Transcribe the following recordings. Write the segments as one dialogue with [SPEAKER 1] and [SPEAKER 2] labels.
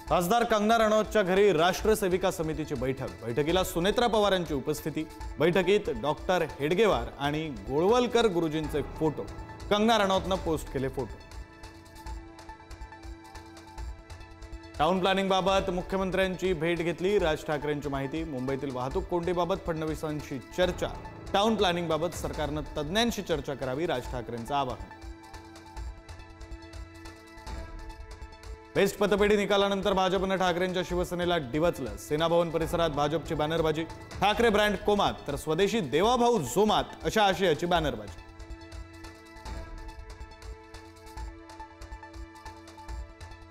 [SPEAKER 1] खासदार कंगना रणौतच्या घरी राष्ट्र सेविका समितीची बैठकीला सुनेत्रा पवारांची उपस्थिती। बैठकीत डॉक्टर हेडगेवार आणि गोळवलकर गुरुजींचे फोटो कंगना रणौतने पोस्ट केले। फोटो टाउन प्लॅनिंग बाबत मुख्यमंत्र्यांची भेट घेतली। राज ठाकरेंची माहिती। मुंबईतील वाहतूक कोंडीबाबत फडणवीसांशी चर्चा। टाउन प्लॅनिंग बाबत सरकारने तज्ञांशी चर्चा करावी, राज ठाकरेंचं आवाहन। बेस्ट पतपेढी निकालानंतर भाजपने ठाकरेंच्या शिवसेनेला डिवचलं। सेना भवन परिसरात भाजपची बॅनरबाजी। ठाकरे ब्रँड कोमात तर स्वदेशी देवाभाऊ जोमात अशा आशयाची बॅनरबाजी।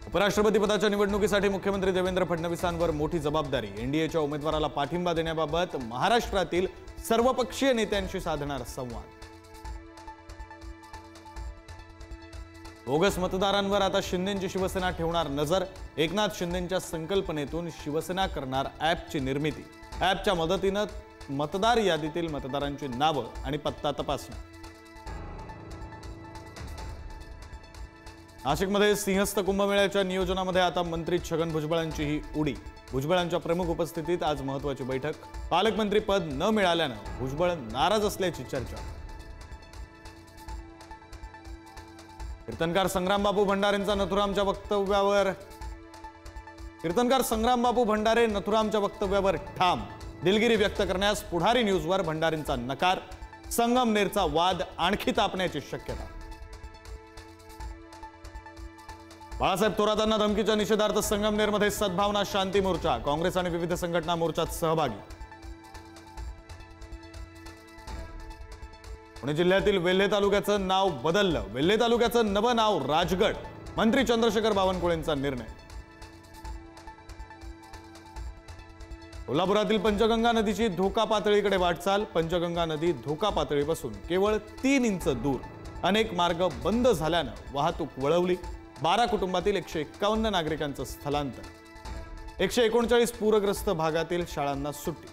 [SPEAKER 1] उपराष्ट्रपती पदाच्या निवडणुकीसाठी मुख्यमंत्री देवेंद्र फडणवीसांवर मोठी जबाबदारी। एनडीएच्या उमेदवाराला पाठिंबा देण्याबाबत महाराष्ट्रातील सर्वपक्षीय नेत्यांशी साधणार संवाद। बोगस मतदारांवर आता शिंदेंची शिवसेना ठेवणार नजर। एकनाथ शिंदेंच्या संकल्पनेतून शिवसेना करणार ॲपची निर्मिती। ॲपच्या मदतीने मतदार यादीतील मतदारांची नावे आणि पत्ता तपासणार। नाशिकमध्ये सिंहस्थ कुंभमेळ्याच्या नियोजनामध्ये आता मंत्री छगन भुजबळांचीही उडी। भुजबळांच्या प्रमुख उपस्थितीत आज महत्त्वाची बैठक। पालकमंत्री पद न मिळाल्याने भुजबळ नाराज असल्याची चर्चा। कीर्तनकार संग्रामबापू भंडारेंचा नथुरामच्या वक्तव्यावर ठाम। दिलगिरी व्यक्त करण्यास पुढारी न्यूजवर भंडारेंचा नकार। संगमनेरचा वाद आणखी तापण्याची शक्यता। बाळासाहेब थोरातांना धमकीच्या निषेधार्थ संगमनेरमध्ये सद्भावना शांती मोर्चा। काँग्रेस आणि विविध संघटना मोर्चात सहभागी। पुणे जिल्ह्यातील वेल्हे तालुक्याचं नाव बदललं। वेल्हे तालुक्याचं नवं नाव राजगड। मंत्री चंद्रशेखर बावनकुळेंचा निर्णय। कोल्हापुरातील पंचगंगा नदीची धोका पातळीकडे वाटचाल। पंचगंगा नदी धोका पातळीपासून केवळ 3 इंच दूर। अनेक मार्ग बंद झाल्याने वाहतूक वळवली। 12 कुटुंबातील 151 नागरिकांचं स्थलांतर। 139 पूरग्रस्त भागातील शाळांना सुट्टी।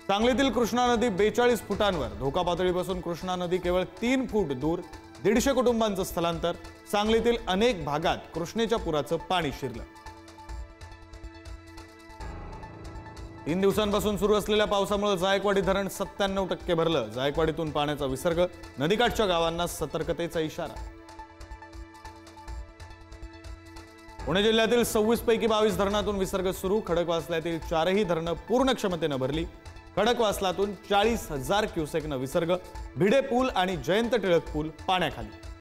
[SPEAKER 1] सांगलीतील कृष्णा नदी 42 फुटांवर। धोका पातळीपासून कृष्णा नदी केवळ 3 फूट दूर। 150 कुटुंबांचं स्थलांतर। सांगलीतील अनेक भागात कृष्णेच्या पुराचं पाणी शिरलं। 3 दिवसांपासून सुरू असलेल्या पावसामुळे जायकवाडी धरण 97% भरलं। जायकवाडीतून पाण्याचा विसर्ग। नदीकाठच्या गावांना सतर्कतेचा इशारा। पुणे जिल्ह्यातील 26 पैकी 22 धरणातून विसर्ग सुरू। खडकवासल्यातील 4ही धरणं पूर्ण क्षमतेने भरली। खडकवासलातून 40,000 क्युसेकनं विसर्ग। भिडे पूल आणि जयंत टिळक पूल पाण्याखाली।